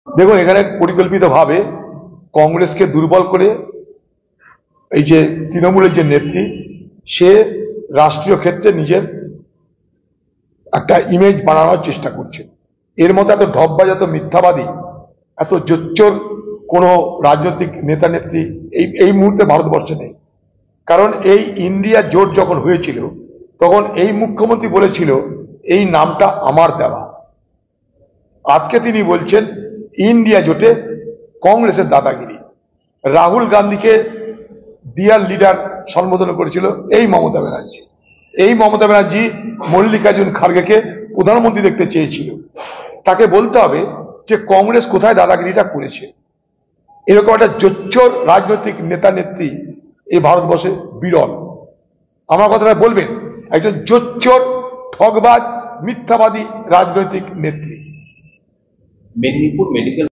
দেখুন, এখানে পরিকল্পিতভাবে কংগ্রেসকে দুর্বল করে এই যে তৃণমূলের যে নেত্রী, সে রাষ্ট্রীয় ক্ষেত্রে নিজের একটা ইমেজ বানানোর চেষ্টা করছে। এর মতো এত ঢপবাজ, এত মিথ্যাবাদী, এত জোচ্চোর কোনো রাজনৈতিক নেতা নেত্রী এই মুহূর্তে ভারতবর্ষে নেই। কারণ এই ইন্ডিয়া জোট যখন হয়েছিল, তখন এই মুখ্যমন্ত্রী বলেছিল এই নামটা আমার দেওয়া। আজকে তিনি বলছেন ইন্ডিয়া জোটে কংগ্রেসের দাদাগিরি। রাহুল গান্ধীকে ডিয়ার লিডার সম্বোধন করেছিল এই মমতা ব্যানার্জি। এই মমতা ব্যানার্জি মল্লিকার্জুন খার্গেকে প্রধানমন্ত্রী দেখতে চেয়েছিল। তাকে বলতে হবে যে কংগ্রেস কোথায় দাদাগিরিটা করেছে। এরকম একটা জোচ্চোর রাজনৈতিক নেতা নেত্রী এই ভারতবর্ষে বিরল। আমার কথাটা বলবেন, একজন জোচ্চোর, ঠগবাজ, মিথ্যাবাদী রাজনৈতিক নেত্রী। মেদিনীপুর মেডিকেল